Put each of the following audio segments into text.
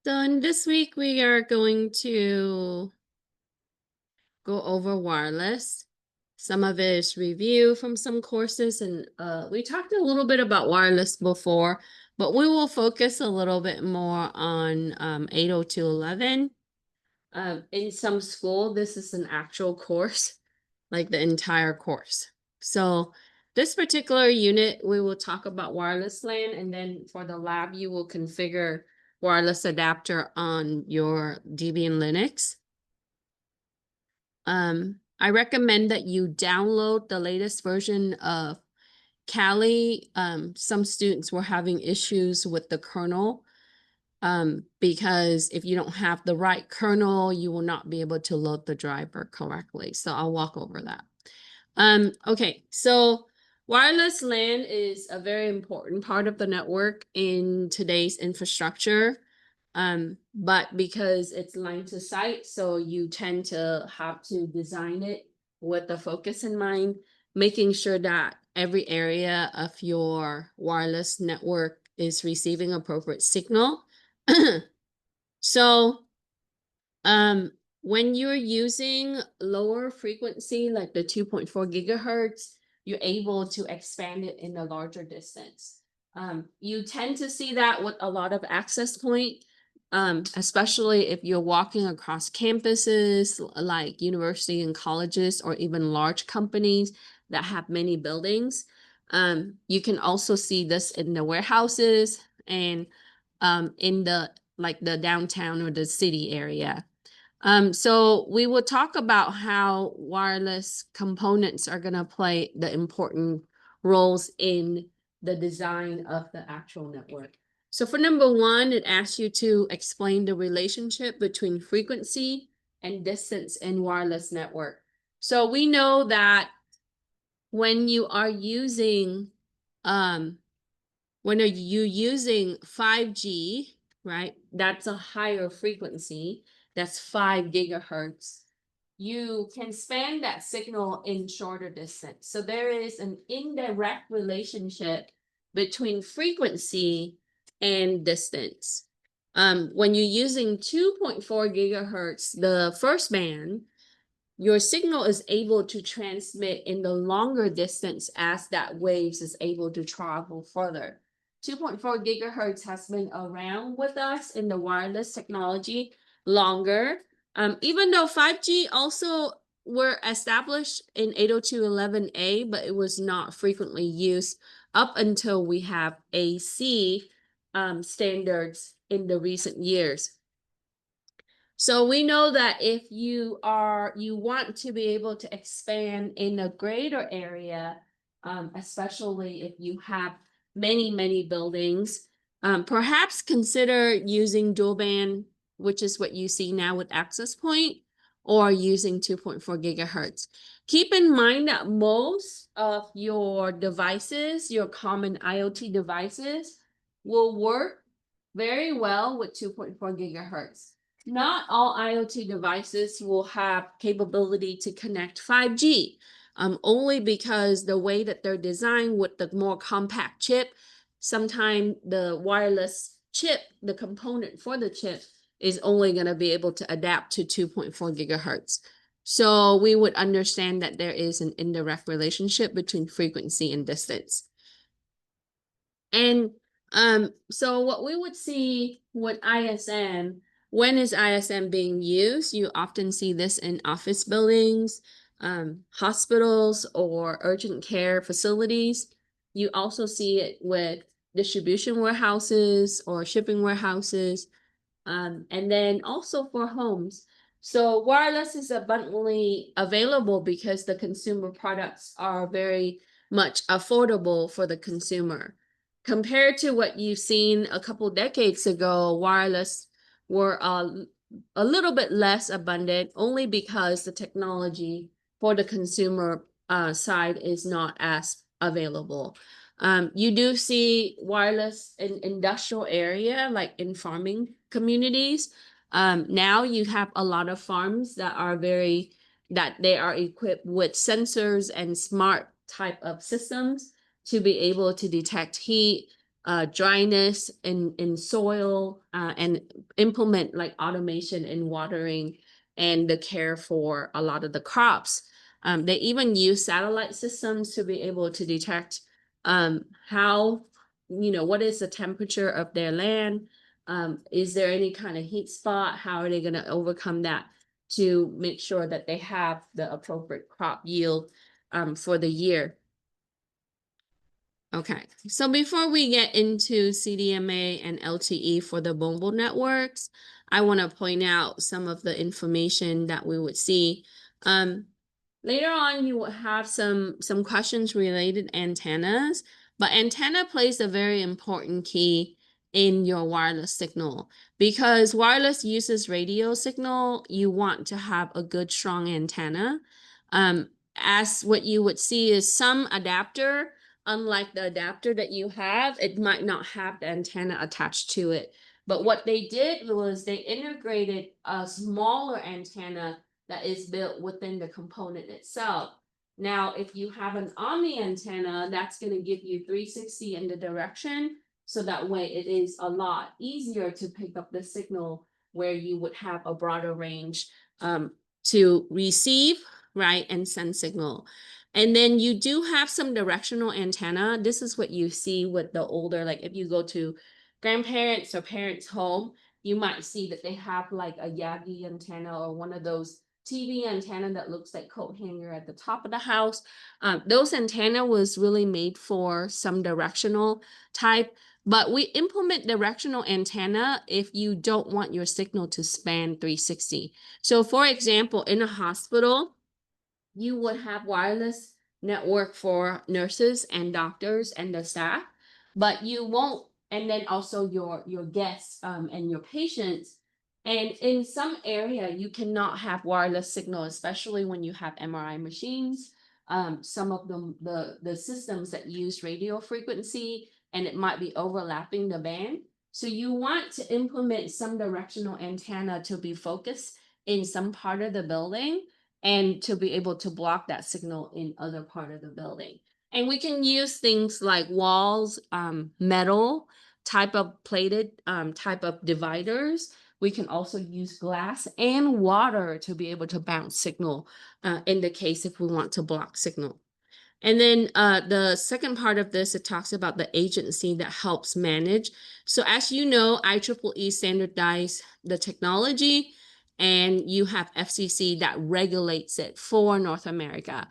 So in this week, we are going to go over wireless. Some of it is review from some courses, and we talked a little bit about wireless before, but we will focus a little bit more on 802.11. In some school, this is an actual course, like the entire course. So this particular unit, we will talk about wireless LAN, and then for the lab, you will configure wireless adapter on your Debian Linux. I recommend that you download the latest version of Kali. Some students were having issues with the kernel because if you don't have the right kernel, you will not be able to load the driver correctly. So I'll walk over that. Okay, so wireless LAN is a very important part of the network in today's infrastructure. But because it's line to site, so you tend to have to design it with the focus in mind, making sure that every area of your wireless network is receiving appropriate signal. So, when you're using lower frequency, like the 2.4 gigahertz, you're able to expand it in a larger distance. You tend to see that with a lot of access point, especially if you're walking across campuses like university and colleges or even large companies that have many buildings. You can also see this in the warehouses and in the downtown or the city area. So we will talk about how wireless components are going to play the important roles in the design of the actual network. So for number one, it asks you to explain the relationship between frequency and distance in wireless network. So we know that when you are using, when are you using 5G, right? That's a higher frequency. That's 5 gigahertz. You can span that signal in shorter distance. So there is an indirect relationship between frequency and distance. When you're using 2.4 gigahertz, the first band, your signal is able to transmit in the longer distance as that waves is able to travel further. 2.4 gigahertz has been around with us in the wireless technology longer. Even though 5G also were established in 802.11a, but it was not frequently used up until we have AC standards in the recent years. So we know that if you want to be able to expand in a greater area, especially if you have many buildings, perhaps consider using dual band, which is what you see now with access point, or using 2.4 gigahertz. Keep in mind that most of your devices, your common IoT devices, will work very well with 2.4 gigahertz. Not all IoT devices will have capability to connect 5G, only because the way that they're designed with the more compact chip, sometimes the wireless chip, the component for the chip, is only going to be able to adapt to 2.4 gigahertz. So we would understand that there is an indirect relationship between frequency and distance. And so what we would see with ISM, when is ISM being used? You often see this in office buildings, hospitals, or urgent care facilities. You also see it with distribution warehouses or shipping warehouses, and then also for homes. So wireless is abundantly available because the consumer products are very much affordable for the consumer. Compared to what you've seen a couple decades ago, wireless were a little bit less abundant, only because the technology for the consumer side is not as available. You do see wireless in industrial area, like in farming communities. Now you have a lot of farms that they are equipped with sensors and smart type of systems to be able to detect heat, dryness in soil, and implement like automation in watering and the care for a lot of the crops. They even use satellite systems to be able to detect how, what is the temperature of their land? Is there any kind of heat spot? How are they going to overcome that to make sure that they have the appropriate crop yield for the year? Okay, so before we get into CDMA and LTE for the mobile networks, I want to point out some of the information that we would see. Later on, you will have some questions related antennas, but antenna plays a very important key in your wireless signal. Because wireless uses radio signal, you want to have a good, strong antenna. As what you would see is some adapter, unlike the adapter that you have, it might not have the antenna attached to it. But what they did was they integrated a smaller antenna that is built within the component itself. Now, if you have an omni antenna, that's going to give you 360 in the direction. So that way it is a lot easier to pick up the signal where you would have a broader range to receive, right, and send signal. And then you do have some directional antenna. This is what you see with the older, like if you go to grandparents or parents' home, you might see that they have like a Yagi antenna or one of those TV antenna that looks like coat hanger at the top of the house. Those antenna was really made for some directional type, but we implement directional antenna if you don't want your signal to span 360. So for example, in a hospital, you would have wireless network for nurses and doctors and the staff, but you won't, and then also your guests and your patients. And in some area, you cannot have wireless signal, especially when you have MRI machines. Some of them, the systems that use radio frequency, and it might be overlapping the band. So you want to implement some directional antenna to be focused in some part of the building and to be able to block that signal in other part of the building. And we can use things like walls, metal, type of plated type of dividers. We can also use glass and water to be able to bounce signal in the case if we want to block signal. And then the second part of this, it talks about the agency that helps manage. So as you know, IEEE standardized the technology, and you have FCC that regulates it for North America.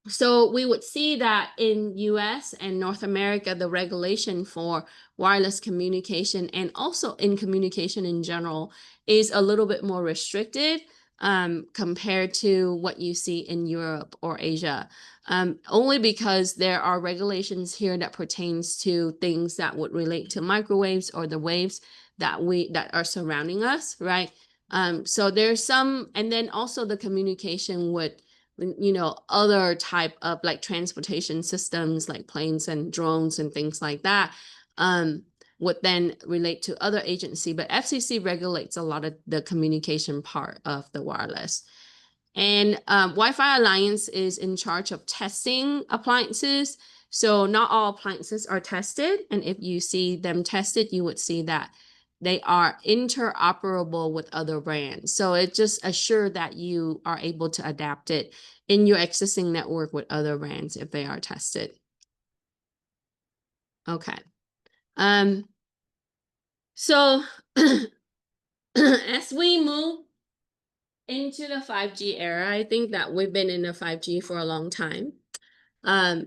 So we would see that in US and North America, the regulation for wireless communication and also in communication in general is a little bit more restricted compared to what you see in Europe or Asia. Only because there are regulations here that pertains to things that would relate to microwaves or the waves that are surrounding us, right? So there's some, and then also the communication with other type of like transportation systems like planes and drones and things like that would then relate to other agency, but FCC regulates a lot of the communication part of the wireless. And Wi-Fi Alliance is in charge of testing appliances. So not all appliances are tested. And if you see them tested, you would see that they are interoperable with other brands. So it just assures that you are able to adapt it in your existing network with other brands if they are tested. Okay. So as we move into the 5G era, I think that we've been in the 5G for a long time.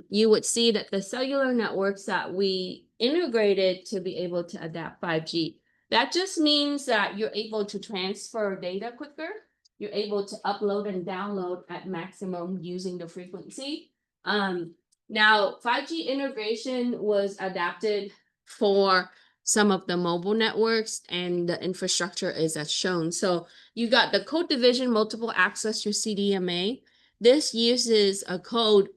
You would see that the cellular networks that we integrated to be able to adapt 5G, that just means that you're able to transfer data quicker. You're able to upload and download at maximum using the frequency. Now, 5G integration was adapted for some of the mobile networks, and the infrastructure is as shown. So you got the code division multiple access, your CDMA. This uses a code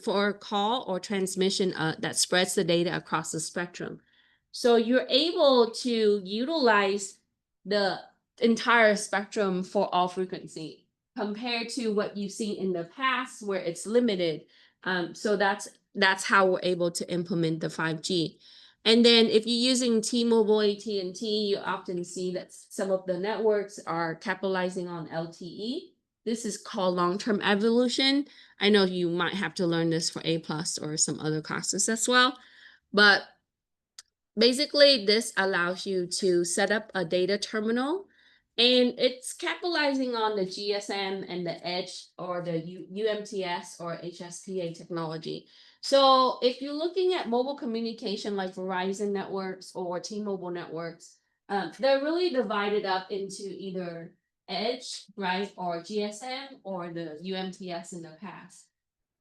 for call or transmission that spreads the data across the spectrum. So you're able to utilize the entire spectrum for all frequency compared to what you've seen in the past where it's limited. So that's that's how we're able to implement the 5G. And then if you're using T-Mobile, AT&T, you often see that some of the networks are capitalizing on LTE. This is called long-term evolution. I know you might have to learn this for A+ or some other classes as well, but basically this allows you to set up a data terminal, and it's capitalizing on the GSM and the edge or the UMTS or HSPA technology. So if you're looking at mobile communication like Verizon networks or T-Mobile networks, they're really divided up into either edge, right, or GSM or the UMTS in the past.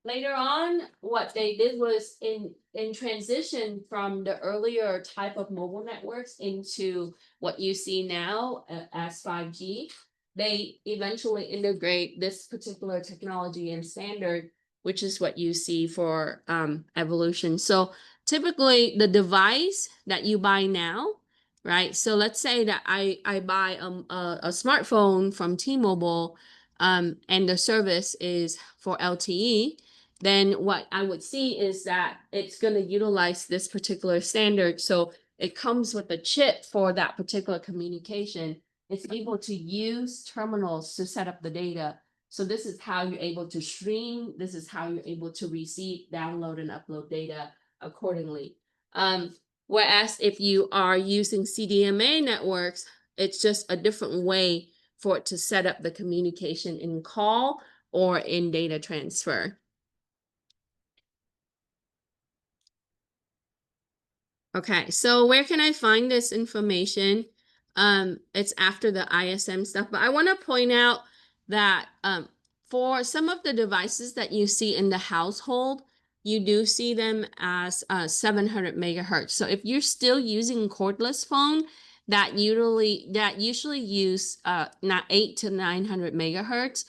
Later on, what they did was in transition from the earlier type of mobile networks into what you see now as 5G, they eventually integrate this particular technology and standard, which is what you see for evolution. So typically the device that you buy now, right? So let's say that I buy a smartphone from T-Mobile, and the service is for LTE, then what I would see is that it's going to utilize this particular standard. So it comes with a chip for that particular communication. It's able to use terminals to set up the data. So this is how you're able to stream. This is how you're able to receive, download, and upload data accordingly. Whereas if you are using CDMA networks, it's just a different way for it to set up the communication in call or in data transfer. Okay, so where can I find this information? It's after the ISM stuff, but I want to point out that for some of the devices that you see in the household, you do see them as 700 megahertz. So if you're still using cordless phone, that usually use not 8 to 900 megahertz.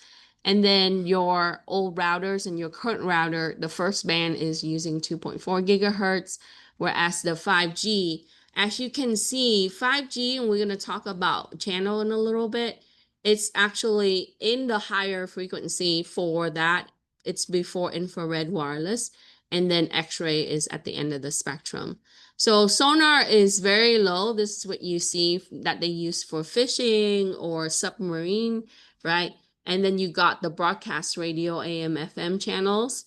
And then your old routers and your current router, the first band is using 2.4 gigahertz. Whereas the 5G, as you can see, 5G, and we're going to talk about channel in a little bit, it's actually in the higher frequency for that. It's before infrared wireless, and then X-ray is at the end of the spectrum. So sonar is very low. This is what you see that they use for fishing or submarine, right? And then you got the broadcast radio, AM, FM channels.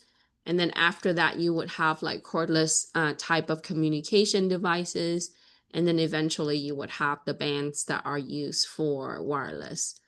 And then after that, you would have like cordless type of communication devices. And then eventually you would have the bands that are used for wireless.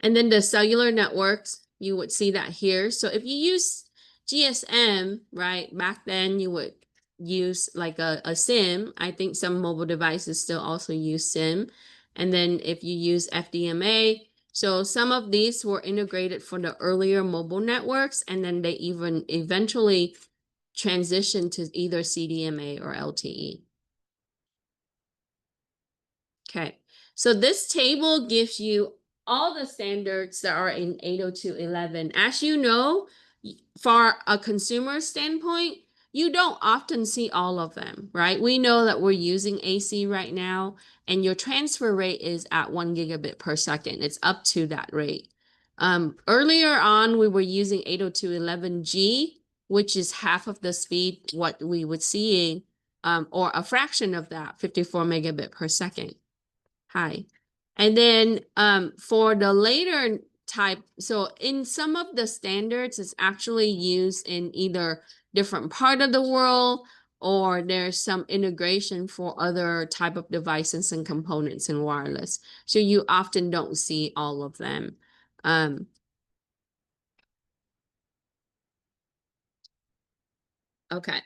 And then the cellular networks, you would see that here. So if you use GSM, right, back then you would use like a SIM. I think some mobile devices still also use SIM. And then if you use FDMA, so some of these were integrated for the earlier mobile networks, and then they even eventually transitioned to either CDMA or LTE. Okay, so this table gives you all the standards that are in 802.11. As you know, for a consumer standpoint, you don't often see all of them, right? We know that we're using AC right now, and your transfer rate is at 1 gigabit per second. It's up to that rate. Earlier on, we were using 802.11g, which is half of the speed what we would see, or a fraction of that, 54 megabit per second. Hi. And then for the later type, so in some of the standards, it's actually used in either different part of the world, or there's some integration for other type of devices and components in wireless. So you often don't see all of them. Okay.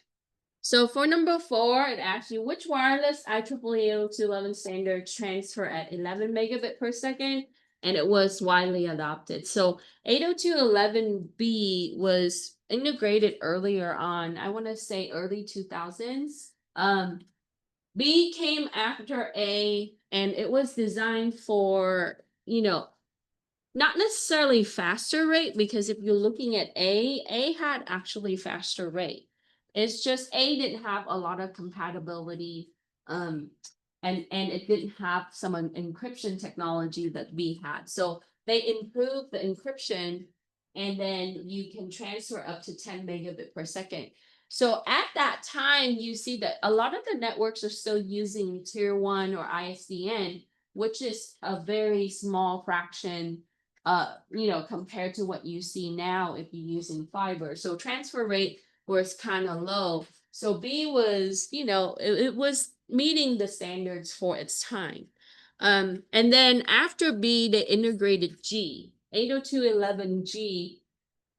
So for number 4, it asks you which wireless IEEE 802.11 standards transfer at 11 megabit per second, and it was widely adopted. So 802.11b was integrated earlier on, I want to say early 2000s. B came after A, and it was designed for, not necessarily faster rate, because if you're looking at A had actually faster rate. It's just A didn't have a lot of compatibility, and it didn't have some encryption technology that B had. So they improved the encryption and then you can transfer up to 10 megabit per second. So at that time, you see that a lot of the networks are still using tier 1 or ISDN, which is a very small fraction, compared to what you see now if you're using fiber. So transfer rate was kind of low. So B was, it was meeting the standards for its time. And then after B, they integrated G, 802.11g,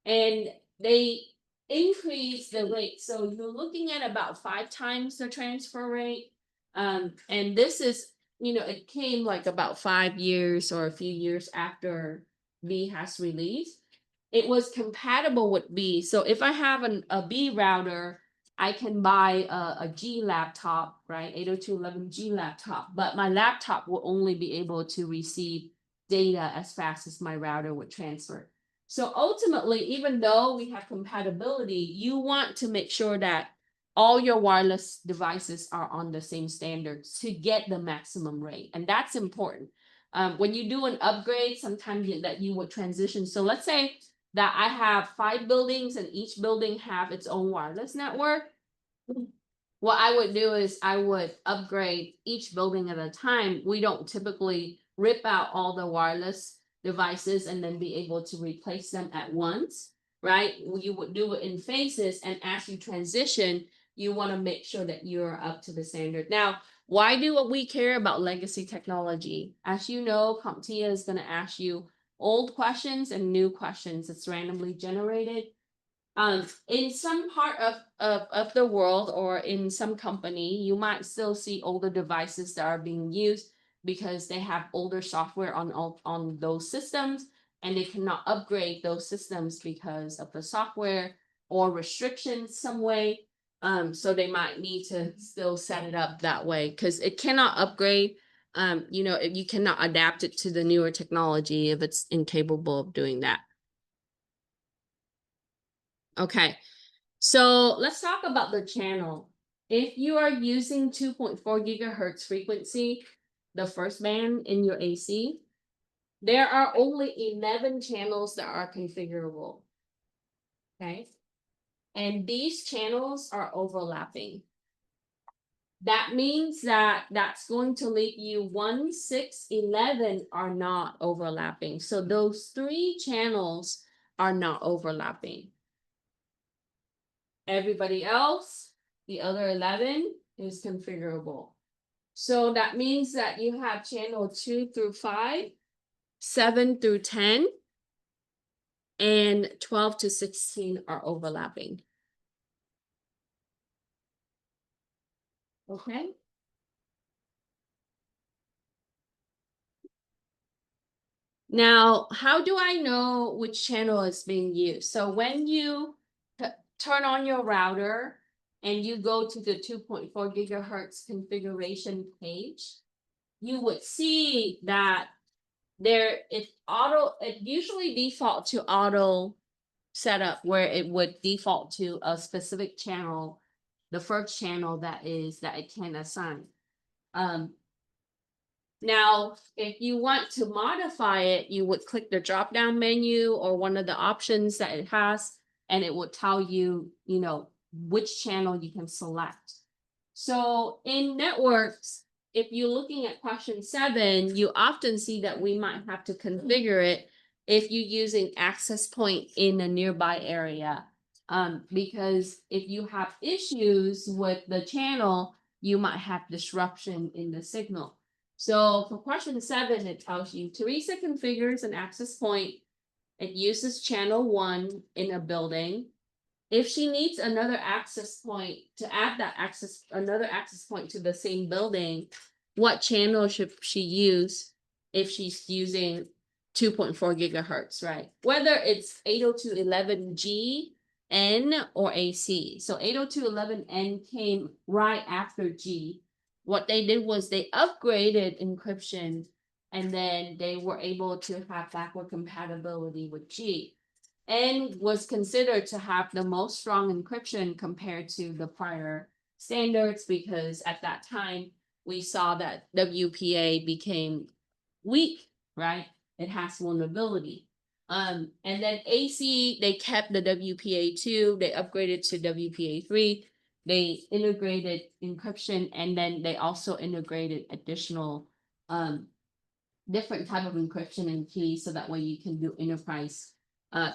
and they increased the rate. So you're looking at about 5 times the transfer rate. And this is, it came like about 5 years or a few years after B has released. It was compatible with B. So if I have a B router, I can buy a G laptop, right? 802.11g laptop, but my laptop will only be able to receive data as fast as my router would transfer. So ultimately, even though we have compatibility, you want to make sure that all your wireless devices are on the same standards to get the maximum rate. And that's important. When you do an upgrade, sometimes that you would transition. So let's say that I have 5 buildings and each building have its own wireless network. What I would do is I would upgrade each building at a time. We don't typically rip out all the wireless devices and then be able to replace them at once, right? You would do it in phases, and as you transition, you want to make sure that you're up to the standard. Now, why do we care about legacy technology? As you know, CompTIA is going to ask you old questions and new questions. It's randomly generated. In some part of the world or in some company, you might still see older devices that are being used because they have older software on those systems, and they cannot upgrade those systems because of the software or restrictions some way. So they might need to still set it up that way because it cannot upgrade. If you cannot adapt it to the newer technology if it's incapable of doing that. Okay. So let's talk about the channel. If you are using 2.4 gigahertz frequency, the first band in your AC, there are only 11 channels that are configurable. Okay. And these channels are overlapping. That means that that's going to leave you 1, 6, 11 are not overlapping. So those 3 channels are not overlapping. Everybody else, the other 11 is configurable. So that means that you have channel 2 through 5, 7 through 10, and 12 to 16 are overlapping. Okay. Now, how do I know which channel is being used? So when you turn on your router and you go to the 2.4 gigahertz configuration page, you would see that it usually default to auto setup, where it would default to a specific channel, the first channel that it can assign. Now, if you want to modify it, you would click the drop down menu or one of the options that it has, and it would tell you, which channel you can select. So in networks, if you're looking at question 7, you often see that we might have to configure it if you're using access point in a nearby area. Because if you have issues with the channel, you might have disruption in the signal. So for question 7, it tells you Teresa configures an access point. It uses channel 1 in a building. If she needs another access point to add another access point to the same building, what channel should she use if she's using 2.4 gigahertz, right? Whether it's 802.11g, N, or AC. So 802.11n came right after G. What they did was they upgraded encryption, and then they were able to have backward compatibility with G. N was considered to have the most strong encryption compared to the prior standards, because at that time we saw that WPA became weak, right? It has vulnerability. And then AC, they kept the WPA2, they upgraded to WPA3, they integrated encryption, and then they also integrated additional different type of encryption and keys so that way you can do enterprise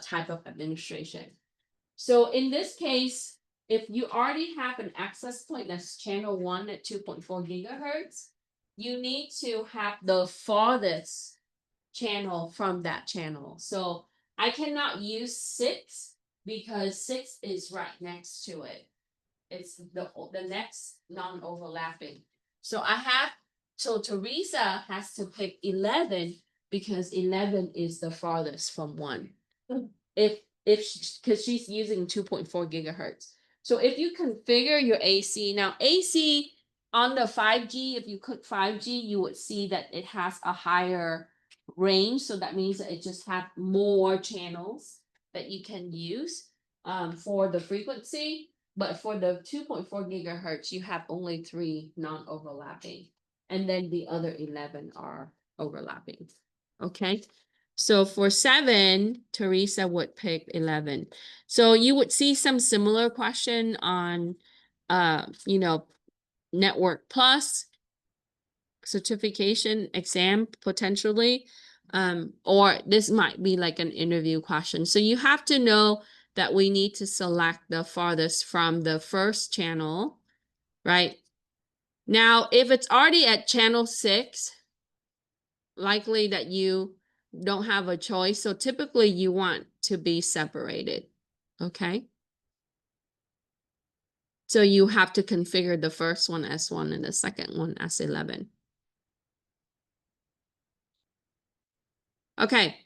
type of administration. So in this case, if you already have an access point that's channel 1 at 2.4 gigahertz, you need to have the farthest channel from that channel. So I cannot use 6 because 6 is right next to it. It's the next non-overlapping. So Teresa has to pick 11 because 11 is the farthest from 1. If because she's using 2.4 gigahertz. So if you configure your AC, now AC on the 5G, if you click 5G, you would see that it has a higher range. So that means that it just have more channels that you can use for the frequency. But for the 2.4 gigahertz, you have only 3 non-overlapping. And then the other 11 are overlapping. Okay. So for 7, Teresa would pick 11. So you would see some similar question on, Network Plus certification exam potentially, or this might be like an interview question. So you have to know that we need to select the farthest from the first channel, right? Now, if it's already at channel 6, likely that you don't have a choice. So typically you want to be separated, okay? So you have to configure the first one as 1 and the second one as 11. Okay.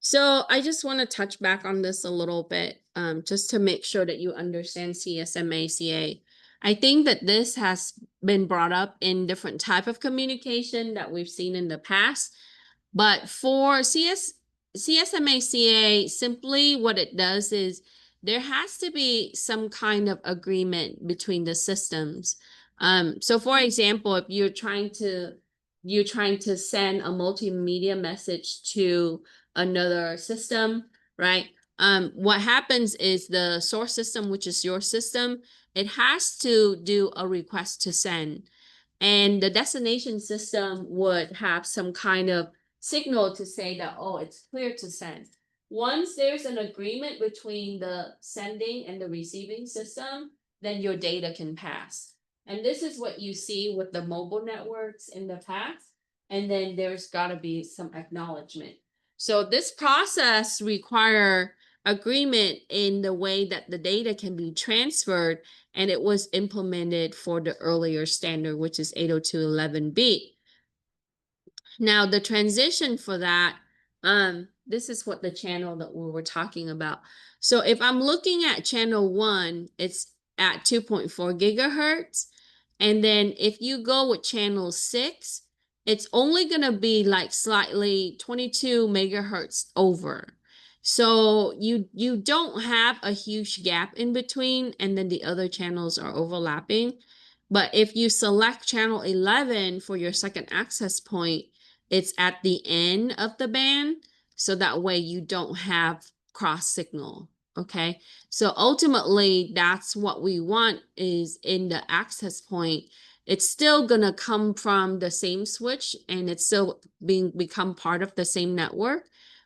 So I just want to touch back on this a little bit, just to make sure that you understand CSMACA. I think that this has been brought up in different type of communication that we've seen in the past, but for CSMACA, simply what it does is there has to be some kind of agreement between the systems. So for example, if you're trying to send a multimedia message to another system, right? What happens is the source system, which is your system, it has to do a request to send. And the destination system would have some kind of signal to say that, oh, it's clear to send. Once there's an agreement between the sending and the receiving system, then your data can pass. And this is what you see with the mobile networks in the past. And then there's got to be some acknowledgement. So this process require agreement in the way that the data can be transferred, and it was implemented for the earlier standard, which is 802.11b. Now the transition for that, this is what the channel that we were talking about. So if I'm looking at channel 1, it's at 2.4 gigahertz. And then if you go with channel 6, it's only going to be like slightly 22 megahertz over. So you don't have a huge gap in between, and then the other channels are overlapping. But if you select channel 11 for your second access point, it's at the end of the band, so that way you don't have cross signal. Okay, so ultimately that's what we want is in the access point. It's still gonna come from the same switch and it's still become part of the same network,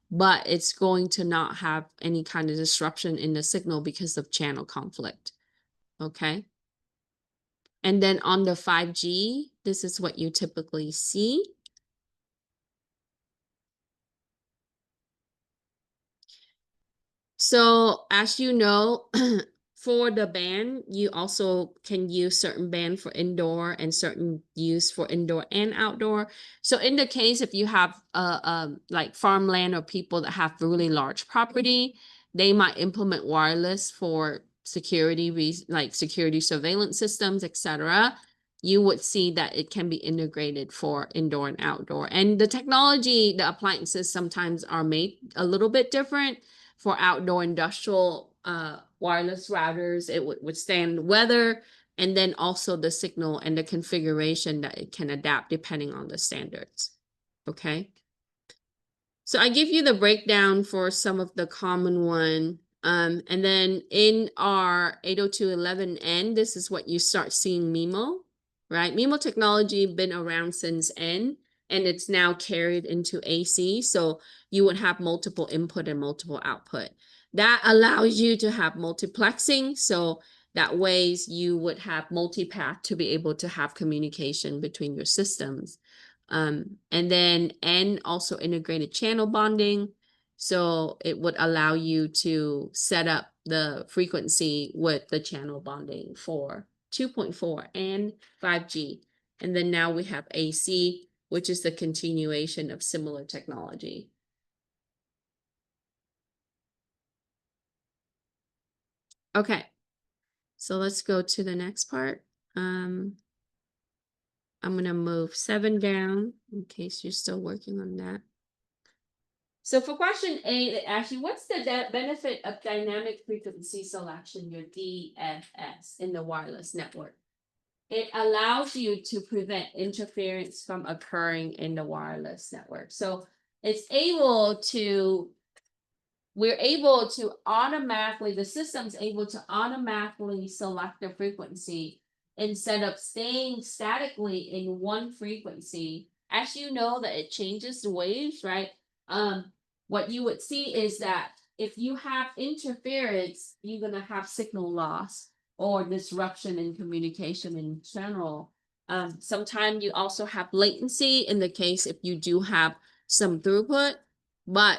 but it's going to not have any kind of disruption in the signal because of channel conflict. Okay. And then on the 5G, this is what you typically see. So as you know, for the band, you also can use certain band for indoor and certain use for indoor and outdoor. So in the case, if you have like farmland or people that have really large property, they might implement wireless for security, like security surveillance systems, etc. You would see that it can be integrated for indoor and outdoor. And the technology, the appliances sometimes are made a little bit different, for outdoor industrial wireless routers. It would withstand weather, and then also the signal and the configuration that it can adapt depending on the standards. Okay. So I give you the breakdown for some of the common one. And then in our 802.11n, this is what you start seeing MIMO, right? MIMO technology been around since N, and it's now carried into AC. So you would have multiple input and multiple output. That allows you to have multiplexing. So that ways you would have multipath to be able to have communication between your systems. And then N also integrated channel bonding. So it would allow you to set up the frequency with the channel bonding for 2.4 and 5G. And then now we have AC, which is the continuation of similar technology. Okay, so let's go to the next part. I'm going to move 7 down in case you're still working on that. So for question 8, actually, what's the benefit of dynamic frequency selection, your DFS, in the wireless network? It allows you to prevent interference from occurring in the wireless network. So it's able to, we're able to automatically, the system's able to automatically select the frequency instead of staying statically in one frequency. As you know that it changes the waves, right? What you would see is that if you have interference, you're going to have signal loss or disruption in communication in general. Sometimes you also have latency in the case if you do have some throughput. But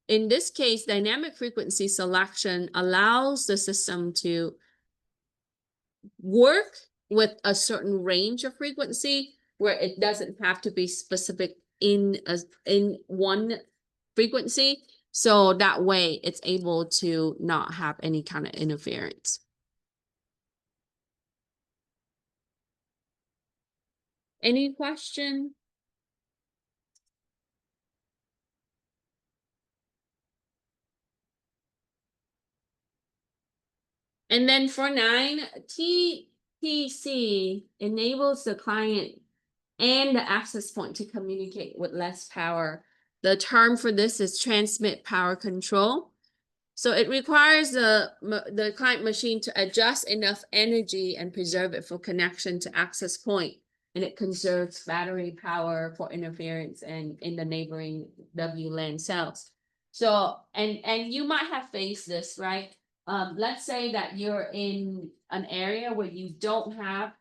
in this case, dynamic frequency selection allows the system to work with a certain range of frequency where it doesn't have to be specific in one frequency. So that way it's able to not have any kind of interference. Any question? And then for 9, TPC enables the client and the access point to communicate with less power. The term for this is transmit power control. So it requires the client machine to adjust enough energy and preserve it for connection to access point. And it conserves battery power for interference and in the neighboring WLAN cells. So, and you might have faced this, right? Let's say that you're in an area where you don't have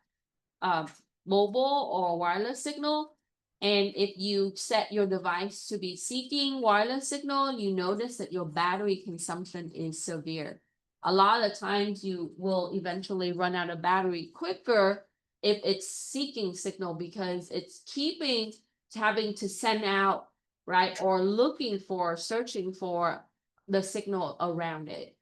mobile or wireless signal. And if you set your device to be seeking wireless signal, you notice that your battery consumption is severe. A lot of times you will eventually run out of battery quicker if it's seeking signal because it's having to send out, right, or looking for, searching for the signal around it.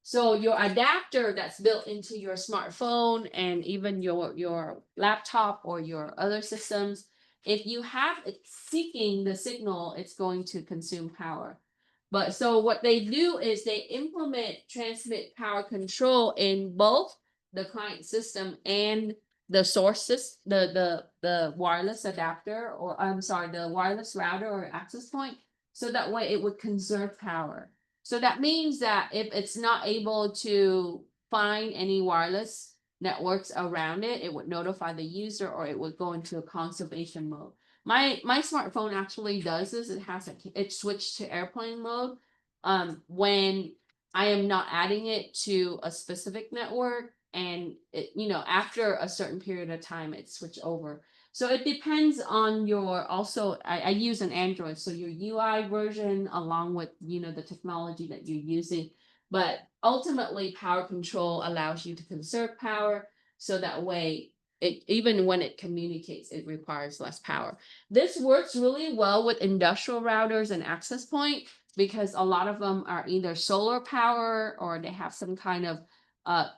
So your adapter that's built into your smartphone and even your laptop or your other systems, if you have it seeking the signal, it's going to consume power. But so what they do is they implement transmit power control in both the client system and the sources, the wireless adapter, or I'm sorry, the wireless router or access point. So that way it would conserve power. So that means that if it's not able to find any wireless networks around it, it would notify the user or it would go into a conservation mode. My smartphone actually does this. It switched to airplane mode when I am not adding it to a specific network, and it, after a certain period of time it switched over. So it depends on your, also, I use an Android, so your UI version along with, the technology that you're using. But ultimately, power control allows you to conserve power. So that way, even when it communicates, it requires less power. This works really well with industrial routers and access point because a lot of them are either solar power or they have some kind of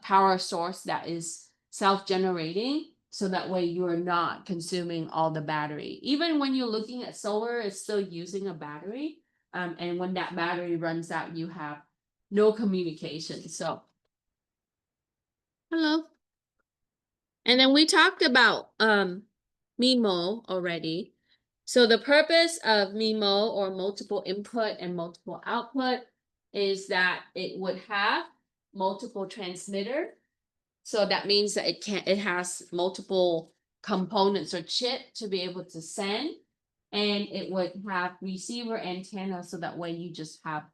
power source that is self-generating. So that way you are not consuming all the battery. Even when you're looking at solar, it's still using a battery. And when that battery runs out, you have no communication. So, hello. And then we talked about MIMO already. So the purpose of MIMO, or multiple input and multiple output, is that it would have multiple transmitter. So that means that it has multiple components or chip to be able to send, and it would have receiver antenna, so that way you just have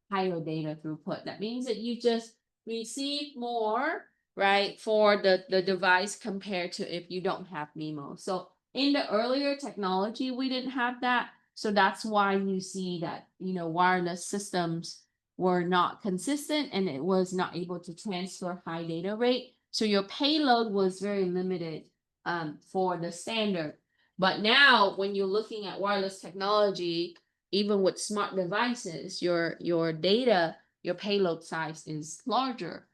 higher data throughput. That means that you just receive more, right, for the device compared to if you don't have MIMO. So in the earlier technology, we didn't have that. So that's why you see that, wireless systems were not consistent, and it was not able to transfer high data rate. So your payload was very limited for the standard. But now when you're looking at wireless technology, even with smart devices, your data, your payload size is larger.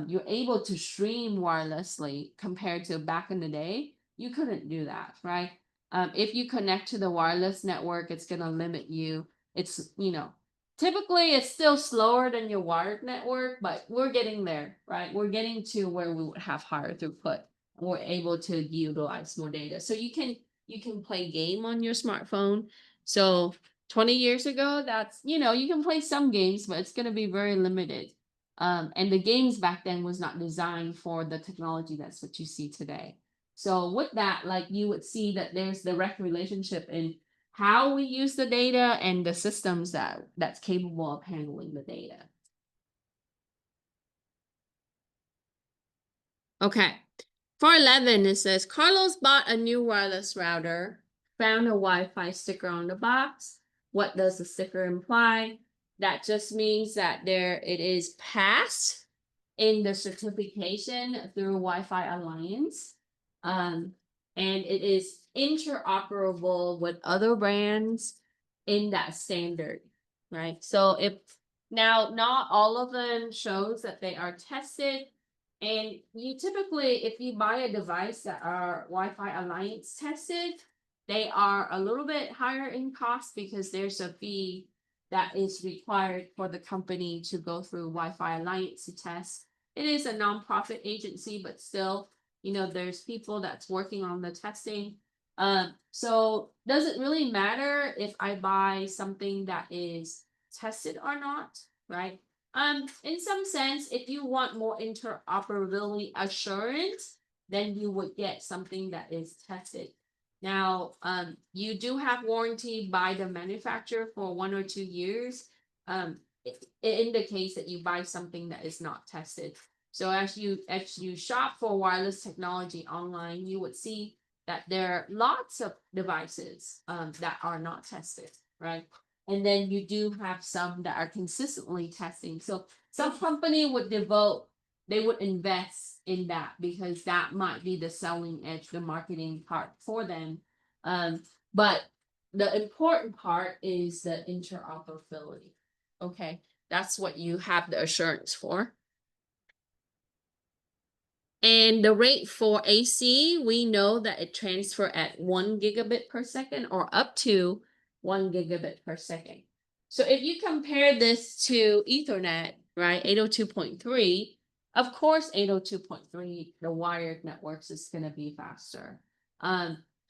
You're able to stream wirelessly compared to back in the day. You couldn't do that, right? If you connect to the wireless network, it's going to limit you. It's, typically it's still slower than your wired network, but we're getting there, right? We're getting to where we would have higher throughput. We're able to utilize more data. So you can play game on your smartphone. So 20 years ago, that's, you can play some games, but it's going to be very limited. And the games back then was not designed for the technology that's what you see today. So with that, like, you would see that there's direct relationship in how we use the data and the systems that's capable of handling the data. Okay. For 11, it says, Carlos bought a new wireless router, found a Wi-Fi sticker on the box. What does the sticker imply? That just means that it is passed in the certification through Wi-Fi Alliance. And it is interoperable with other brands in that standard, right? So now not all of them shows that they are tested. And you typically, if you buy a device that are Wi-Fi Alliance tested, they are a little bit higher in cost because there's a fee that is required for the company to go through Wi-Fi Alliance to test. It is a nonprofit agency, but still, there's people that's working on the testing. So does it really matter if I buy something that is tested or not, right? In some sense, if you want more interoperability assurance, then you would get something that is tested. Now, you do have warranty by the manufacturer for 1 or 2 years. It indicates that you buy something that is not tested. So as you shop for wireless technology online, you would see that there are lots of devices that are not tested, right? And then you do have some that are consistently testing. So some company would they would invest in that because that might be the selling edge, the marketing part for them. But the important part is the interoperability. Okay, that's what you have the assurance for. And the rate for AC, we know that it transfer at 1 gigabit per second or up to 1 gigabit per second. So if you compare this to Ethernet, right, 802.3, of course 802.3, the wired networks is going to be faster.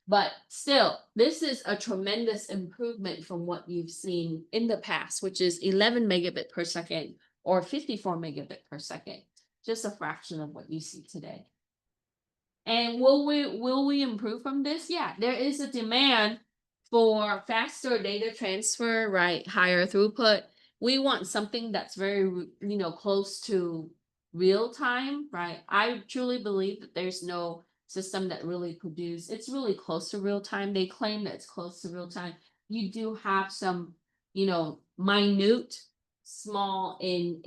But still, this is a tremendous improvement from what you've seen in the past, which is 11 megabit per second or 54 megabit per second. Just a fraction of what you see today. And will we improve from this? Yeah, there is a demand for faster data transfer, right? Higher throughput. We want something that's very, close to real time, right? I truly believe that there's no system that really it's really close to real time. They claim that it's close to real time. You do have some, minute, small in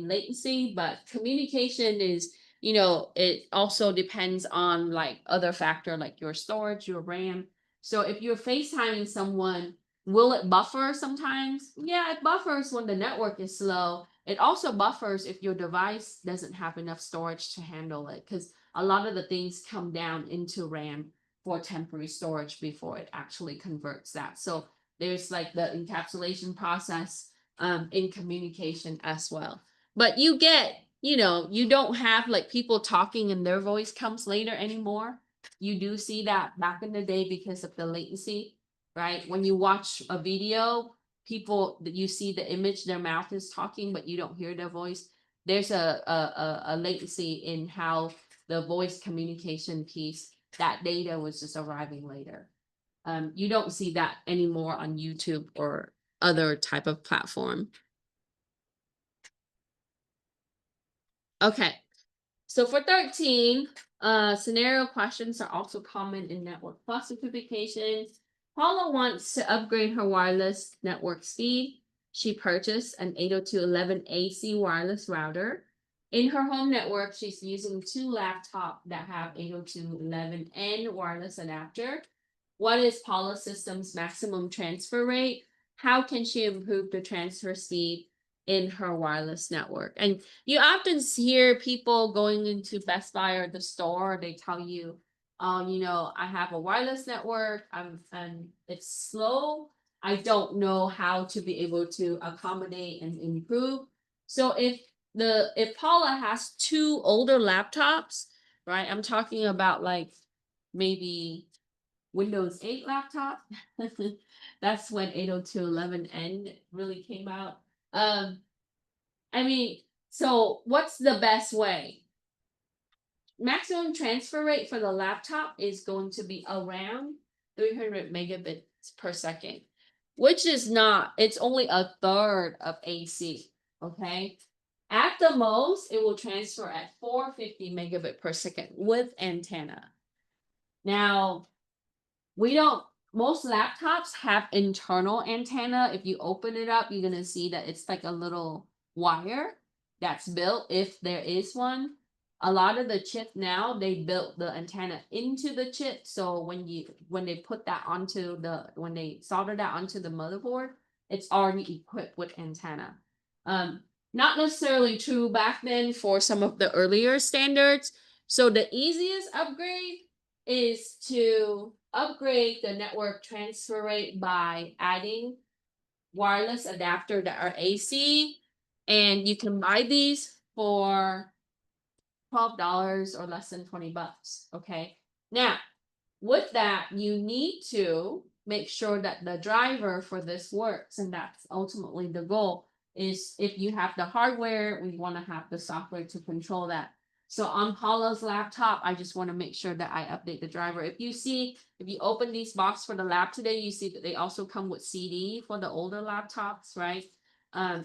latency, but communication is, it also depends on like other factor like your storage, your RAM. So if you're FaceTiming someone, will it buffer sometimes? Yeah, it buffers when the network is slow. It also buffers if your device doesn't have enough storage to handle it, because a lot of the things come down into RAM for temporary storage before it actually converts that. So there's like the encapsulation process in communication as well. But you get, you don't have like people talking and their voice comes later anymore. You do see that back in the day because of the latency, right? When you watch a video, people that you see the image, their mouth is talking, but you don't hear their voice. There's a latency in how the voice communication piece, that data was just arriving later. You don't see that anymore on YouTube or other type of platform. Okay, so for 13, scenario questions are also common in network plus certifications. Paula wants to upgrade her wireless network speed. She purchased an 802.11ac wireless router. In her home network, she's using 2 laptops that have 802.11n wireless adapter. What is Paula's system's maximum transfer rate? How can she improve the transfer speed in her wireless network? And you often hear people going into Best Buy or the store, they tell you, I have a wireless network, and it's slow. I don't know how to be able to accommodate and improve. So if Paula has 2 older laptops, right? I'm talking about like maybe Windows 8 laptop. That's when 802.11n really came out. I mean, so what's the best way? Maximum transfer rate for the laptop is going to be around 300 megabits per second, which is not, it's only a third of AC, okay? At the most, it will transfer at 450 megabit per second with antenna. Now, most laptops have internal antenna. If you open it up, you're gonna see that it's like a little wire that's built, if there is one. A lot of the chip now, they built the antenna into the chip. So when they put that onto when they solder that onto the motherboard, it's already equipped with antenna. Not necessarily true back then for some of the earlier standards. So the easiest upgrade is to upgrade the network transfer rate by adding wireless adapter that are AC, and you can buy these for $12 or less than 20 bucks. Okay. Now, with that, you need to make sure that the driver for this works, and that's ultimately the goal. Is if you have the hardware, we want to have the software to control that. So on Paula's laptop, I just want to make sure that I update the driver. If you open these boxes for the lab today, you see that they also come with CD for the older laptops, right?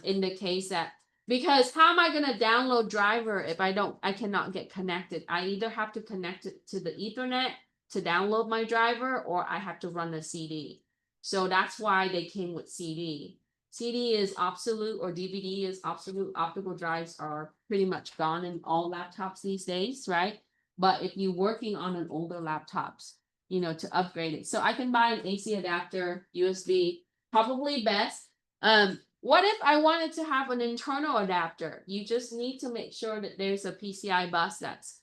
In the case that, because how am I going to download driver if I cannot get connected? I either have to connect it to the Ethernet to download my driver, or I have to run a CD. So that's why they came with CD. CD is obsolete, or DVD is obsolete. Optical drives are pretty much gone in all laptops these days, right? But if you're working on an older laptops, to upgrade it. So I can buy an AC adapter, USB, probably best. What if I wanted to have an internal adapter? You just need to make sure that there's a PCI bus that's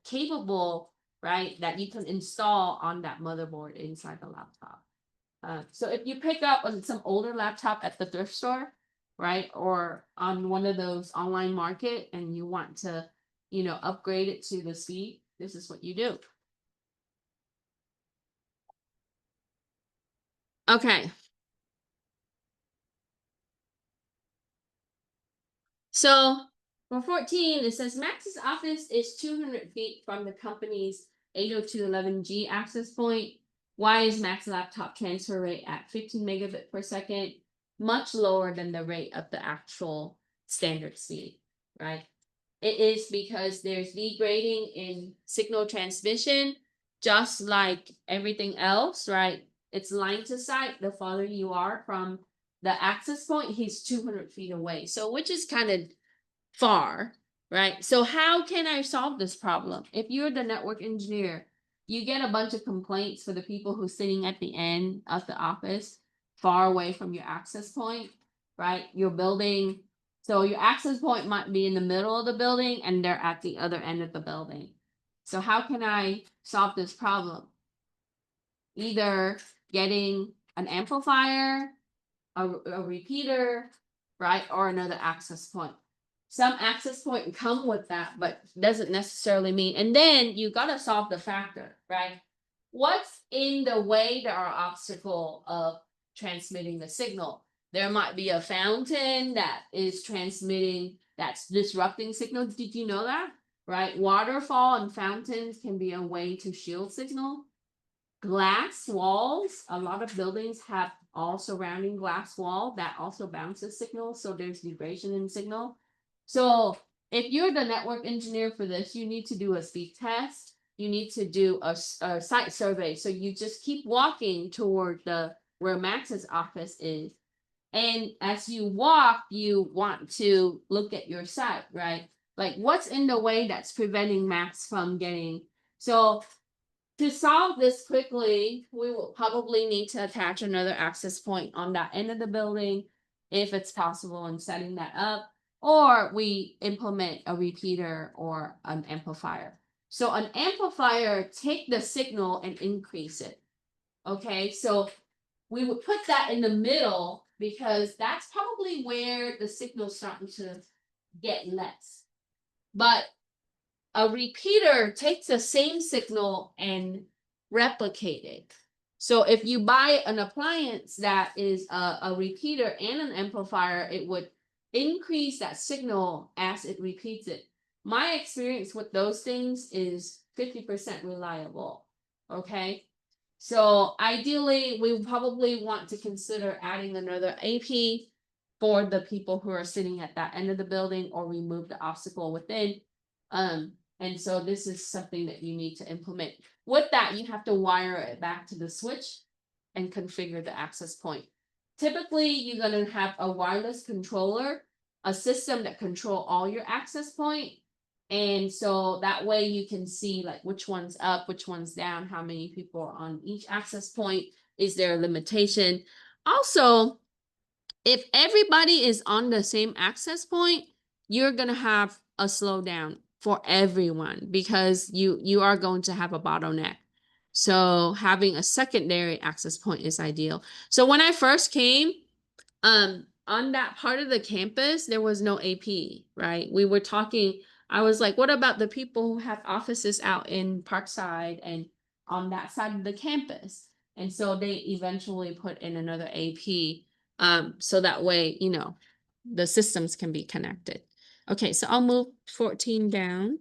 capable, right, that you can install on that motherboard inside the laptop. So if you pick up some older laptop at the thrift store, right, or on one of those online market, and you want to, upgrade it to the speed, this is what you do. Okay. So for 14, it says Max's office is 200 feet from the company's 802.11g access point. Why is Max laptop transfer rate at 15 megabit per second, much lower than the rate of the actual standard speed, right? It is because there's degrading in signal transmission, just like everything else, right? It's line to sight. The farther you are from the access point, he's 200 feet away. So, which is kind of far, right? So how can I solve this problem? If you're the network engineer, you get a bunch of complaints for the people who's sitting at the end of the office, far away from your access point, right? Your building. So your access point might be in the middle of the building and they're at the other end of the building. So how can I solve this problem? Either getting an amplifier, a repeater, right? Or another access point. Some access point come with that, but doesn't necessarily mean, and then you gotta solve the factor, right? What's in the way that our obstacle of transmitting the signal? There might be a fountain that is transmitting, that's disrupting signal. Did you know that? Right? Waterfall and fountains can be a way to shield signal. Glass walls, a lot of buildings have all surrounding glass wall that also bounces signal, so there's vibration in signal. So if you're the network engineer for this, you need to do a speed test. You need to do a site survey. So you just keep walking toward where Max's office is. And as you walk, you want to look at your site, right? Like what's in the way that's preventing Max from getting, so to solve this quickly, we will probably need to attach another access point on that end of the building, if it's possible, in setting that up, or we implement a repeater or an amplifier. So an amplifier take the signal and increase it. Okay, so we would put that in the middle because that's probably where the signal's starting to get less. But a repeater takes the same signal and replicate it. So if you buy an appliance that is a repeater and an amplifier, it would increase that signal as it repeats it. My experience with those things is 50% reliable. Okay. So ideally, we probably want to consider adding another AP for the people who are sitting at that end of the building, or remove the obstacle within. And so this is something that you need to implement. With that, you have to wire it back to the switch and configure the access point. Typically, you're going to have a wireless controller, a system that control all your access point. And so that way you can see like which one's up, which one's down, how many people are on each access point. Is there a limitation? Also, if everybody is on the same access point, you're going to have a slowdown for everyone because you are going to have a bottleneck. So having a secondary access point is ideal. So when I first came, on that part of the campus, there was no AP, right? We were talking, I was like, what about the people who have offices out in Parkside and on that side of the campus? And so they eventually put in another AP, so that way, you know, the systems can be connected. Okay, so I'll move 14 down.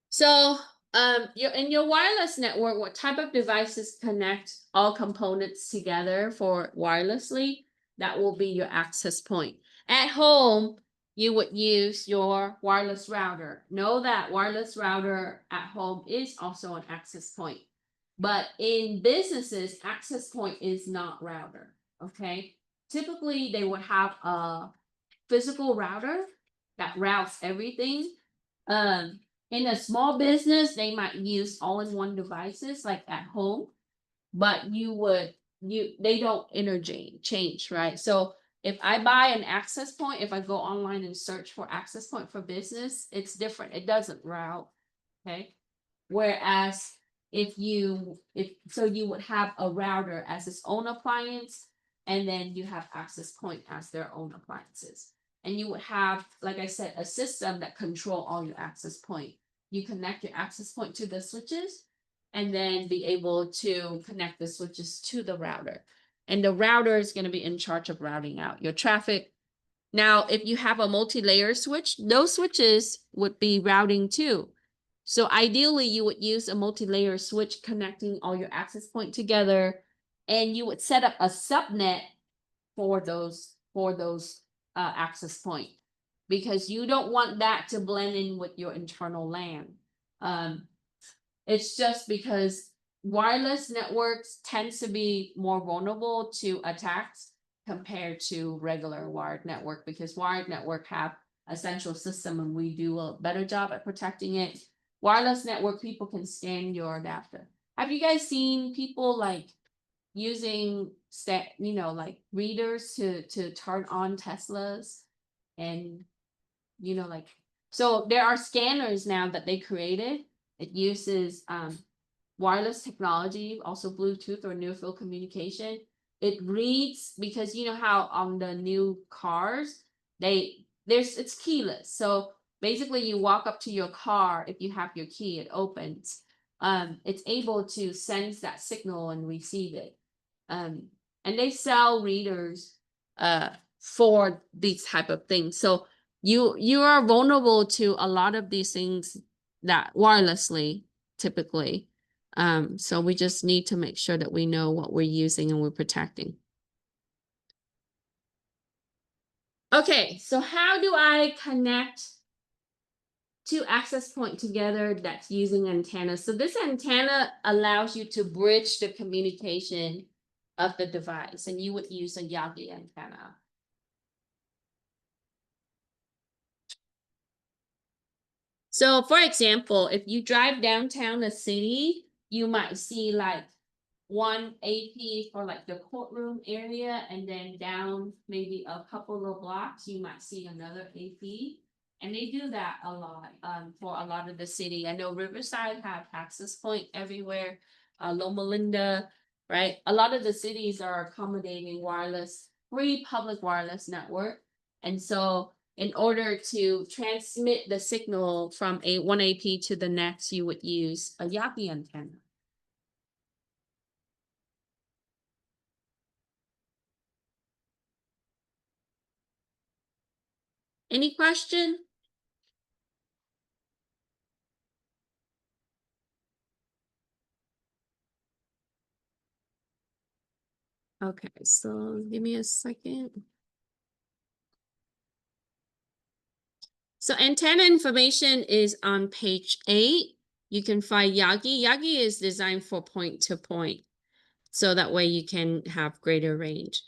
So in your wireless network, what type of devices connect all components together for wirelessly? That will be your access point. At home, you would use your wireless router. Know that wireless router at home is also an access point. But in businesses, access point is not router, okay? Typically, they would have a physical router that routes everything. In a small business, they might use all-in-one devices like at home, but they don't interchange, right? So if I buy an access point, if I go online and search for access point for business, it's different. It doesn't route, okay? Whereas you would have a router as its own appliance, and then you have access point as their own appliances. And you would have, like I said, a system that control all your access point. You connect your access point to the switches and then be able to connect the switches to the router. And the router is going to be in charge of routing out your traffic. Now, if you have a multi-layer switch, those switches would be routing too. So ideally, you would use a multi-layer switch connecting all your access point together, and you would set up a subnet for those access point, because you don't want that to blend in with your internal LAN. It's just because wireless networks tends to be more vulnerable to attacks compared to regular wired network, because wired network have a central system and we do a better job at protecting it. Wireless network, people can scan your adapter. Have you guys seen people like using like readers to turn on Teslas? And like, so there are scanners now that they created. It uses wireless technology, also Bluetooth or near field communication, it reads, because you know how on the new cars, it's keyless. So basically you walk up to your car, if you have your key, it opens. It's able to sense that signal and receive it. And they sell readers for these type of things. So you are vulnerable to a lot of these things that wirelessly typically. So we just need to make sure that we know what we're using and we're protecting. Okay, so how do I connect two access point together that's using antenna? So this antenna allows you to bridge the communication of the device, and you would use a Yagi antenna. So for example, if you drive downtown a city, you might see like one AP for like the courtroom area, and then down maybe a couple of blocks, you might see another AP. And they do that a lot for a lot of the city. I know Riverside have access point everywhere, Loma Linda, right? A lot of the cities are accommodating wireless, free public wireless network. And so in order to transmit the signal from one AP to the next, you would use a Yagi antenna. Any question? Okay, so give me a second. So antenna information is on page 8. You can find Yagi. Yagi is designed for point to point, so that way you can have greater range.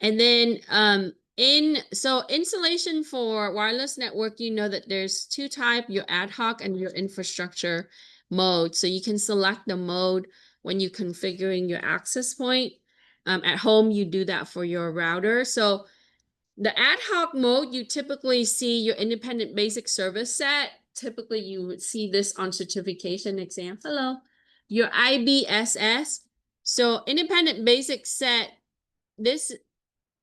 And then installation for wireless network, you know that there's two types, your ad hoc and your infrastructure mode. So you can select the mode when you're configuring your access point. At home, you do that for your router. So the ad hoc mode, you typically see your independent basic service set. Typically, you would see this on certification exam. Hello. Your IBSS. So independent basic set, this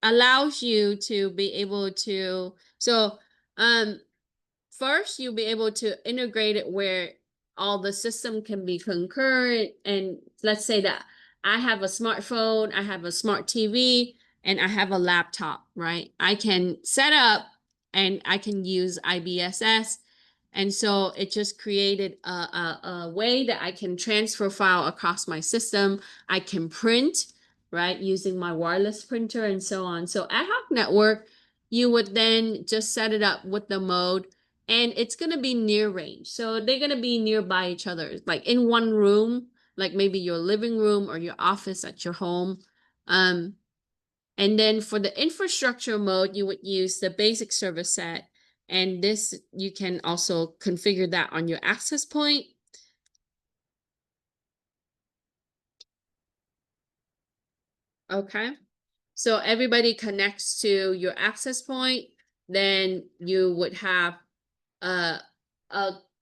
allows you to be able to, first you'll be able to integrate it where all the system can be concurrent. And let's say that I have a smartphone, I have a smart TV, and I have a laptop, right? I can set up and I can use IBSS. And so it just created a way that I can transfer file across my system. I can print, right, using my wireless printer and so on. So ad hoc network, you would then just set it up with the mode, and it's going to be near range. So they're going to be nearby each other, like in one room, like maybe your living room or your office at your home. And then for the infrastructure mode, you would use the basic service set. And this, you can also configure that on your access point. Okay. So everybody connects to your access point, then you would have a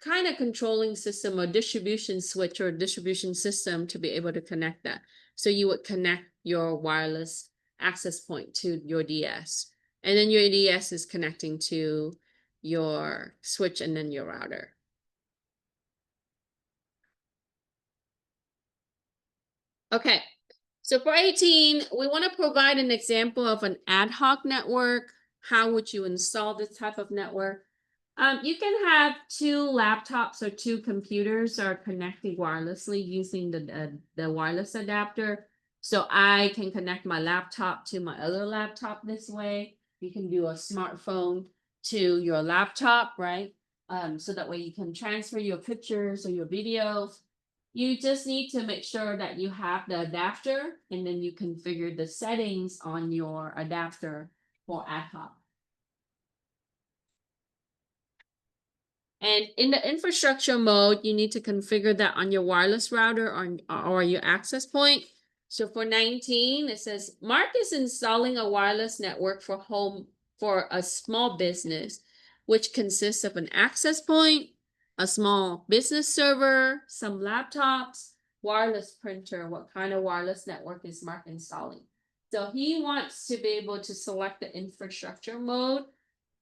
kind of controlling system or distribution switch or distribution system to be able to connect that. So you would connect your wireless access point to your DS. And then your DS is connecting to your switch and then your router. Okay, so for 18, we want to provide an example of an ad hoc network. How would you install this type of network? You can have two laptops or two computers are connected wirelessly using the wireless adapter. So I can connect my laptop to my other laptop this way. You can do a smartphone to your laptop, right? So that way you can transfer your pictures or your videos. You just need to make sure that you have the adapter, and then you configure the settings on your adapter for ad hoc. And in the infrastructure mode, you need to configure that on your wireless router or your access point. So for 19, it says, Mark is installing a wireless network for home for a small business, which consists of an access point, a small business server, some laptops, wireless printer, what kind of wireless network is Mark installing. So he wants to be able to select the infrastructure mode,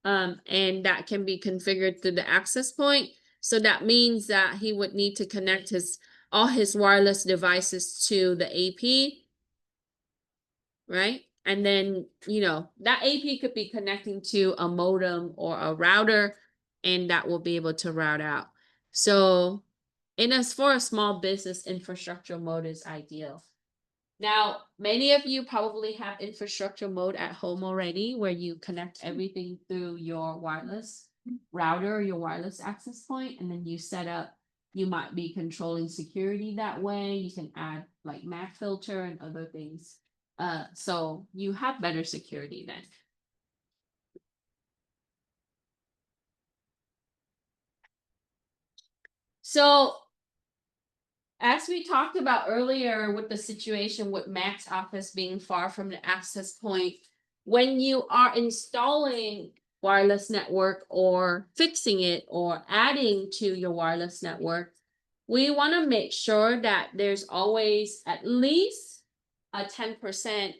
and that can be configured through the access point. So that means that he would need to connect all his wireless devices to the AP, right? And then, that AP could be connecting to a modem or a router, and that will be able to route out. So, for a small business, infrastructure mode is ideal. Now, many of you probably have infrastructure mode at home already, where you connect everything through your wireless router, your wireless access point, and then you set up, you might be controlling security that way. You can add like MAC filter and other things. So you have better security then. So as we talked about earlier with the situation with Mac's office being far from the access point, when you are installing wireless network or fixing it or adding to your wireless network, we want to make sure that there's always at least a 10%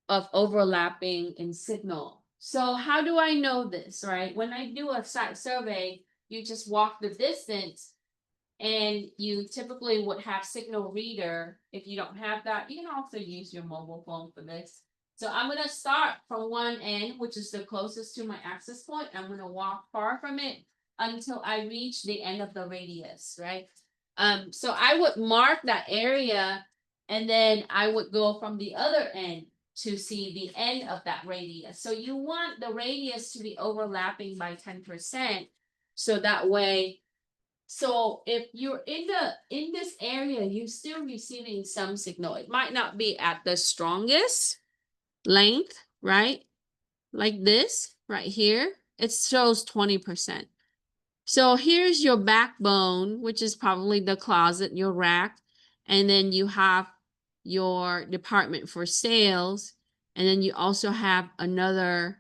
of overlapping in signal. So how do I know this, right? When I do a site survey, you just walk the distance, and you typically would have signal reader. If you don't have that, you can also use your mobile phone for this. So I'm going to start from one end, which is the closest to my access point. I'm going to walk far from it until I reach the end of the radius, right? So I would mark that area, and then I would go from the other end to see the end of that radius. So you want the radius to be overlapping by 10%. So that way, so if you're in this area, you're still receiving some signal. It might not be at the strongest length, right? Like this right here, it shows 20%. So here's your backbone, which is probably the closet, your rack. And then you have your department for sales. And then you also have another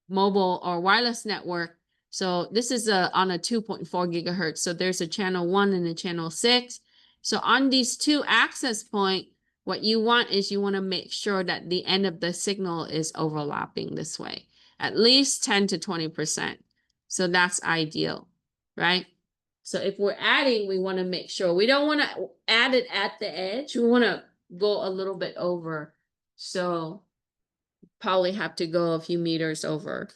mobile or wireless network. So this is on a 2.4 gigahertz. So there's a channel 1 and a channel 6. So on these two access point, what you want is you want to make sure that the end of the signal is overlapping this way, at least 10 to 20%. So that's ideal, right? So if we're adding, we want to make sure we don't want to add it at the edge. We want to go a little bit over. So probably have to go a few meters over.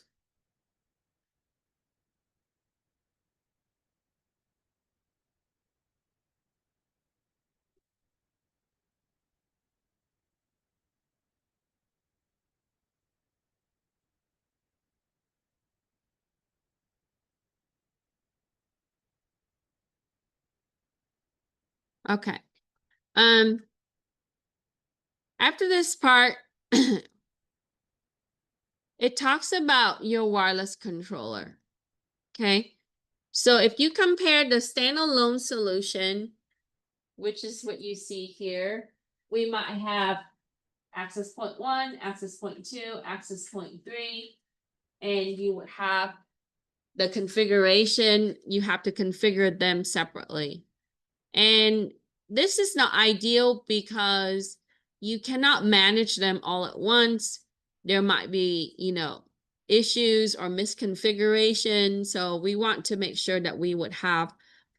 Okay. After this part, it talks about your wireless controller. Okay. So if you compare the standalone solution, which is what you see here, we might have access point 1, access point 2, access point 3, and you would have the configuration. You have to configure them separately. And this is not ideal because you cannot manage them all at once. There might be, issues or misconfiguration. So we want to make sure that we would have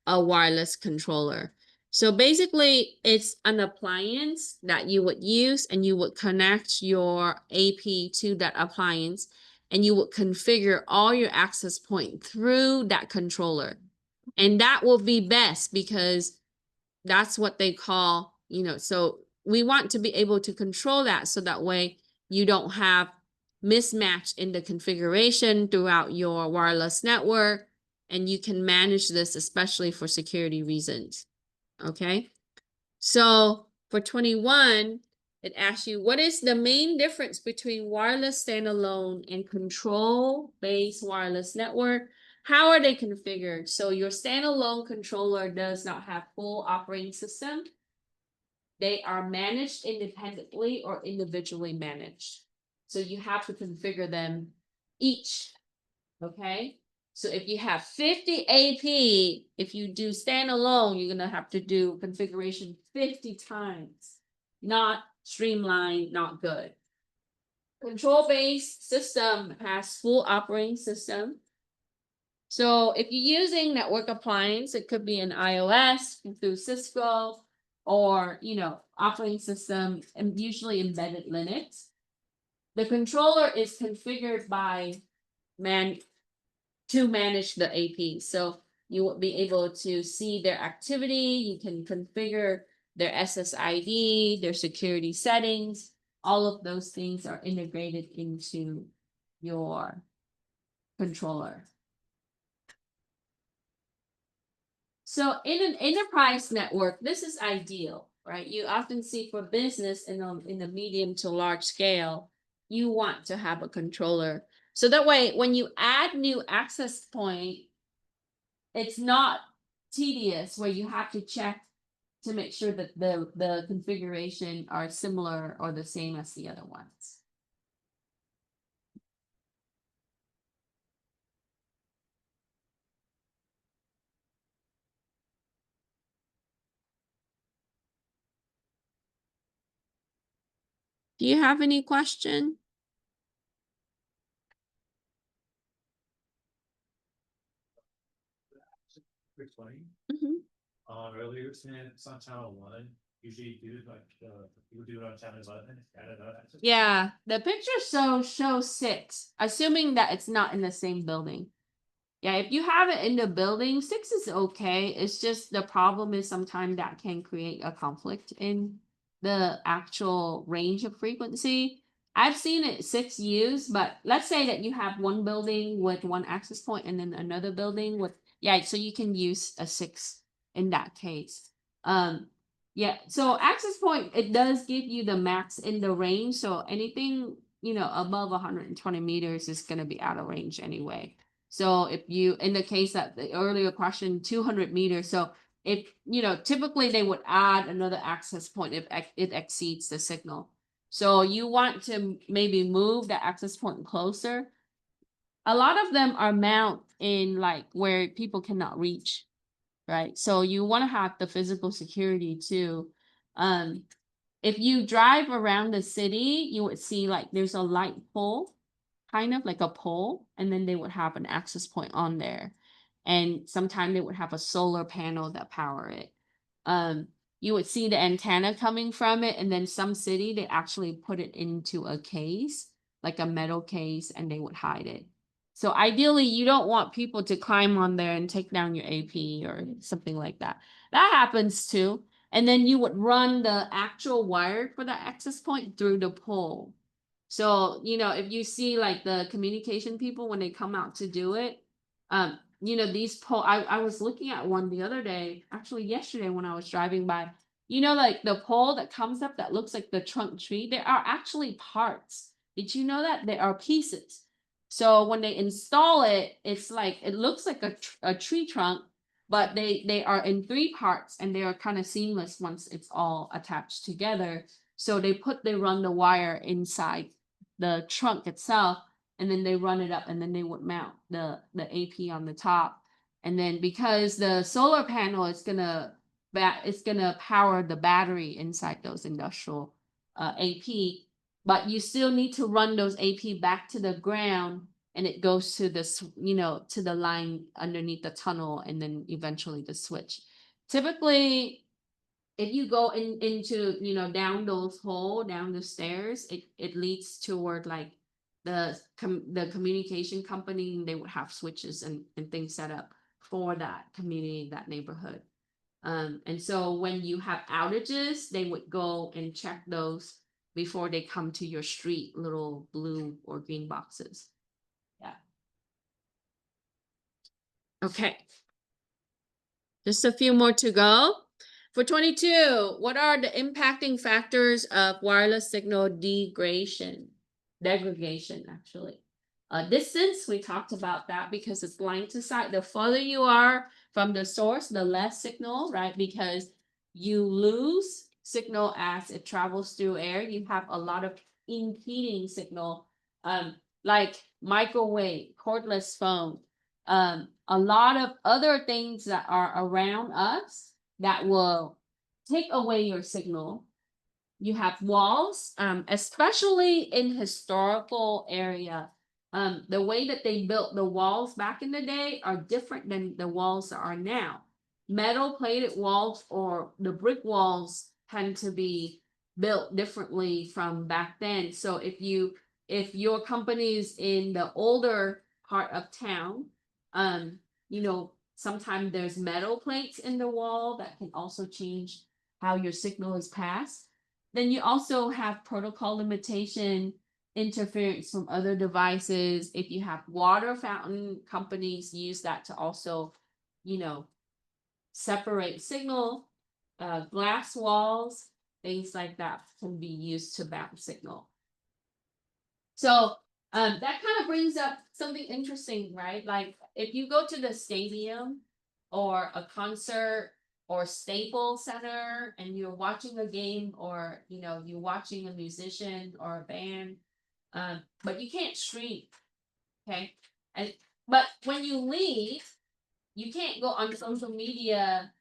a wireless controller. So basically, it's an appliance that you would use, and you would connect your AP to that appliance, and you would configure all your access point through that controller. And that will be best because that's what they call, so we want to be able to control that, so that way you don't have mismatch in the configuration throughout your wireless network, and you can manage this, especially for security reasons. Okay. So for 21, it asks you, what is the main difference between wireless standalone and control-based wireless network? How are they configured? So your standalone controller does not have full operating system. They are managed independently or individually managed. So you have to configure them each. Okay. So if you have 50 AP, if you do standalone, you're gonna have to do configuration 50 times. Not streamlined, not good. Control-based system has full operating system. So if you're using network appliance, it could be an iOS through Cisco or, operating system, and usually embedded Linux. The controller is configured by to manage the AP. So you will be able to see their activity. You can configure their SSID, their security settings. All of those things are integrated into your controller. So in an enterprise network, this is ideal, right? You often see for business in the medium to large scale, you want to have a controller. So that way, when you add new access point, it's not tedious where you have to check to make sure that the configuration are similar or the same as the other ones. Do you have any question? Mhm. Earlier you saying it's on channel 1. Usually you do people do it on channel 11. Yeah, the picture shows 6, assuming that it's not in the same building. Yeah, if you have it in the building, 6 is okay. It's just the problem is sometimes that can create a conflict in the actual range of frequency. I've seen it 6 used, but let's say that you have one building with one access point and then another building with, yeah, so you can use a 6 in that case. Yeah, so access point, it does give you the max in the range. So anything, above 120 meters is going to be out of range anyway. So if you, in the case that the earlier question, 200 meters. So if, typically they would add another access point if it exceeds the signal. So you want to maybe move the access point closer. A lot of them are mounted in like where people cannot reach, right? So you want to have the physical security too. If you drive around the city, you would see like there's a light pole, kind of like a pole, and then they would have an access point on there. And sometimes they would have a solar panel that power it. You would see the antenna coming from it, and then some city they actually put it into a case, like a metal case, and they would hide it. So ideally, you don't want people to climb on there and take down your AP or something like that. That happens too. And then you would run the actual wire for the access point through the pole. So, if you see like the communication people when they come out to do it, these pole, I was looking at one the other day, actually yesterday when I was driving by, like the pole that comes up that looks like the trunk tree, there are actually parts. Did you know that? There are pieces. So when they install it, it's like, it looks like a tree trunk, but they are in 3 parts and they are kind of seamless once it's all attached together. So they run the wire inside the trunk itself, and then they run it up, and then they would mount the AP on the top. And then because the solar panel is gonna power the battery inside those industrial AP, but you still need to run those AP back to the ground, and it goes to to the line underneath the tunnel, and then eventually the switch. Typically, if you go into down those hole down the stairs, it leads toward like the communication company, and they would have switches and things set up for that community, that neighborhood. And so when you have outages, they would go and check those before they come to your street, little blue or green boxes. Yeah. Okay. Just a few more to go. For 22, what are the impacting factors of wireless signal degradation? Degradation, actually. Distance, we talked about that because it's line to side. The further you are from the source, the less signal, right? Because you lose signal as it travels through air. You have a lot of impeding signal, like microwave, cordless phone, a lot of other things that are around us that will take away your signal. You have walls, especially in historical area. The way that they built the walls back in the day are different than the walls that are now. Metal plated walls or the brick walls tend to be built differently from back then. So if your company is in the older part of town, you know, sometimes there's metal plates in the wall that can also change how your signal is passed. Then you also have protocol limitation, interference from other devices. If you have water fountain, companies use that to also, you know, separate signal. Glass walls, things like that can be used to bounce signal. So that kind of brings up something interesting, right? Like if you go to the stadium or a concert or Staples Center and you're watching a game, or you know, you're watching a musician or a band, but you can't stream, okay? And but when you leave, you can't go on social media.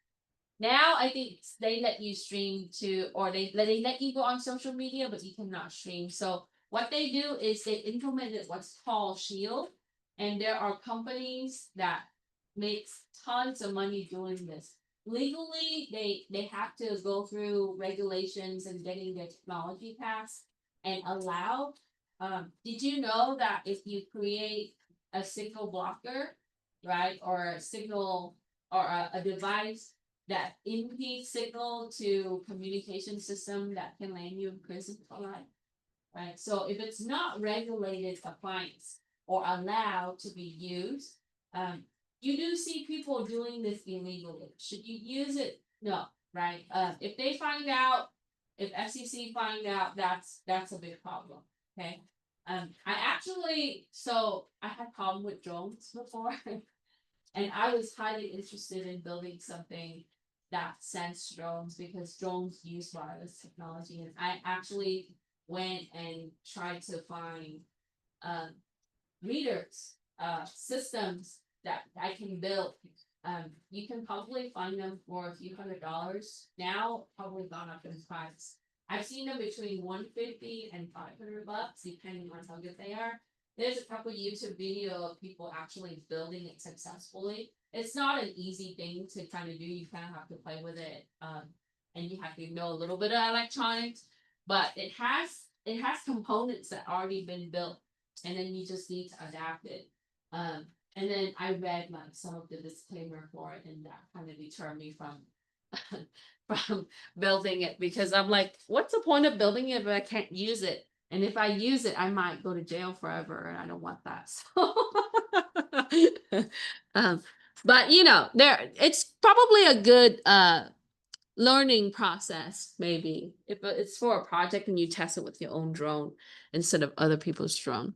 Now I think they let you stream to, or they let you go on social media, but you cannot stream. So what they do is they implemented what's called Shield, and there are companies that makes tons of money doing this. Legally, they have to go through regulations and getting their technology passed and allowed. Did you know that if you create a signal blocker, right, or a signal or a device that impedes signal to communication system, that can land you in prison for life, right? So if it's not regulated appliance or allowed to be used, you do see people doing this illegally. Should you use it? No, right? If they find out, if FCC find out, that's a big problem. Okay. I had problem with drones before, and I was highly interested in building something that sense drones, because drones use wireless technology, and I actually went and tried to find readers, systems that I can build. You can probably find them for a few $100s. Now, probably gone up in price. I've seen them between $150 and $500, depending on how good they are. There's a couple YouTube video of people actually building it successfully. It's not an easy thing to kind of do. You kind of have to play with it, and you have to know a little bit of electronics. But it has components that already been built, and then you just need to adapt it. And then I read like some of the disclaimer for it, and that kind of deterred me from from building it, because I'm like, what's the point of building it if I can't use it? And if I use it, I might go to jail forever, and I don't want that. So, but you know, it's probably a good learning process, maybe if it's for a project and you test it with your own drone instead of other people's drone.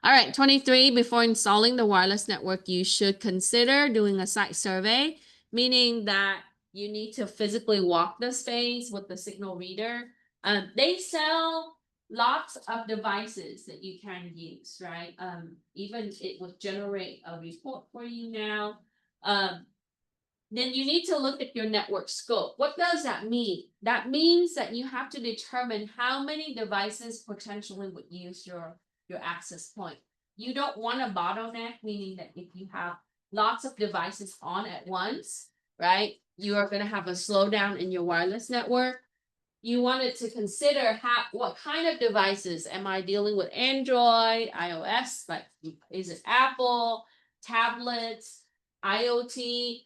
All right, 23, before installing the wireless network, you should consider doing a site survey, meaning that you need to physically walk the space with the signal reader. They sell lots of devices that you can use, right? Even it will generate a report for you now. Then you need to look at your network scope. What does that mean? That means that you have to determine how many devices potentially would use your access point. You don't want a bottleneck, meaning that if you have lots of devices on at once, right, you are going to have a slowdown in your wireless network. You wanted to consider what kind of devices. Am I dealing with Android, iOS, like is it Apple, tablets, IoT?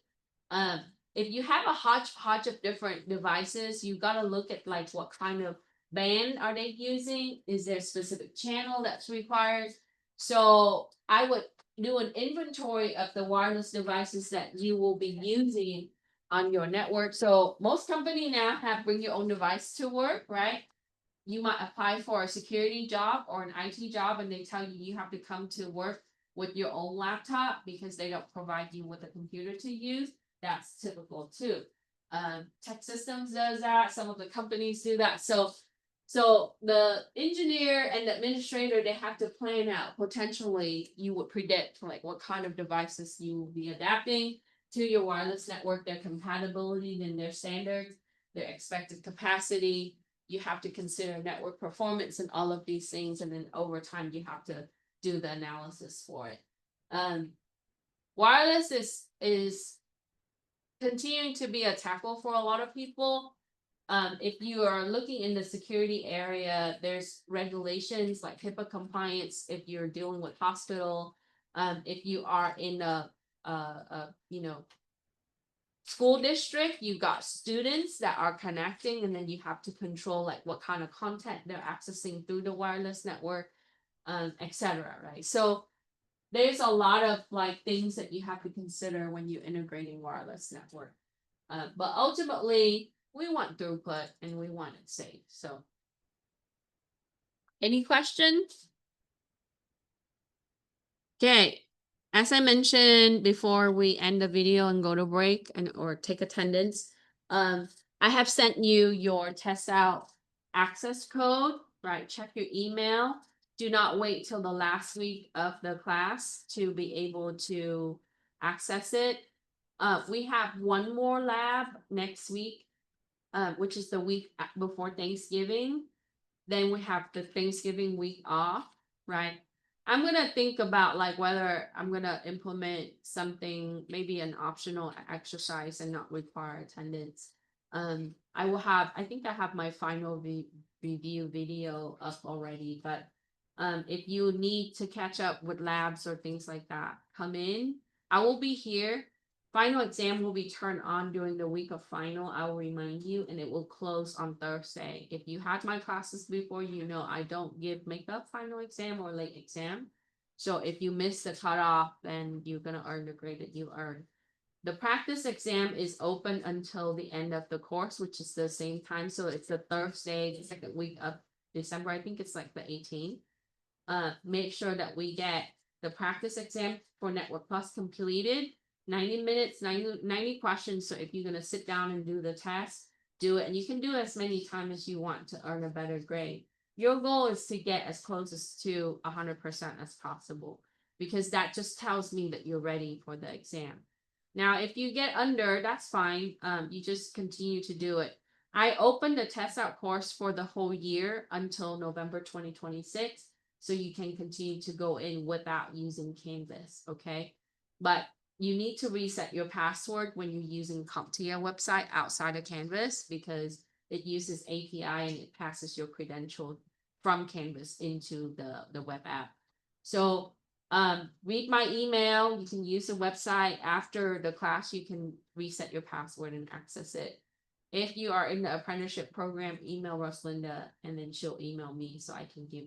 If you have a hodgepodge of different devices, you got to look at like what kind of band are they using? Is there a specific channel that's required? So I would do an inventory of the wireless devices that you will be using on your network. So most companies now have bring your own device to work, right? You might apply for a security job or an IT job, and they tell you you have to come to work with your own laptop because they don't provide you with a computer to use. That's typical too. Tech Systems does that. Some of the companies do that. So So the engineer and the administrator, they have to plan out potentially you would predict like what kind of devices you will be adapting to your wireless network, their compatibility, then their standards, their expected capacity. You have to consider network performance and all of these things, and then over time you have to do the analysis for it. Wireless is continuing to be a tackle for a lot of people. If you are looking in the security area, there's regulations like HIPAA compliance if you're dealing with hospital. If you are in a school district, you've got students that are connecting, and then you have to control like what kind of content they're accessing through the wireless network, etc. Right? So there's a lot of like things that you have to consider when you're integrating wireless network. But ultimately, we want throughput and we want it safe. So, any questions? Okay, as I mentioned before we end the video and go to break and or take attendance, I have sent you your test out access code, right? Check your email. Do not wait till the last week of the class to be able to access it. We have one more lab next week, which is the week before Thanksgiving. Then we have the Thanksgiving week off, right? I'm gonna think about like whether I'm gonna implement something, maybe an optional exercise and not require attendance. I think I have my final review video up already, but if you need to catch up with labs or things like that, come in. I will be here. Final exam will be turned on during the week of final. I will remind you, and it will close on Thursday. If you had my classes before, you know I don't give makeup final exam or late exam. So if you miss the cutoff, then you're gonna earn the grade that you earned. The practice exam is open until the end of the course, which is the same time. So it's the Thursday, the second week of December. I think it's like the 18th. Make sure that we get the practice exam for Network Plus completed. 90 minutes, 90 questions. So if you're going to sit down and do the test, do it. And you can do as many times as you want to earn a better grade. Your goal is to get as close as to 100% as possible, because that just tells me that you're ready for the exam. Now, if you get under, that's fine. You just continue to do it. I opened the test out course for the whole year until November 2026. So you can continue to go in without using Canvas, okay? But you need to reset your password when you're using CompTIA website outside of Canvas, because it uses API and it passes your credential from Canvas into the web app. So read my email. You can use the website. After the class, you can reset your password and access it. If you are in the apprenticeship program, email Rosalinda and then she'll email me so I can give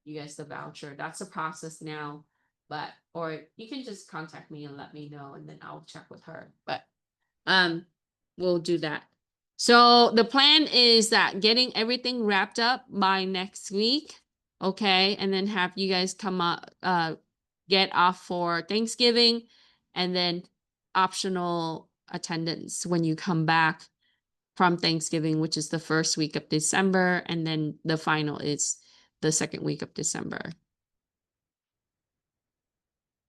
you guys the voucher. That's a process now. But or you can just contact me and let me know, and then I'll check with her. But we'll do that. So the plan is that getting everything wrapped up by next week, okay, and then have you guys come up, get off for Thanksgiving, and then optional attendance when you come back from Thanksgiving, which is the first week of December, and then the final is the second week of December.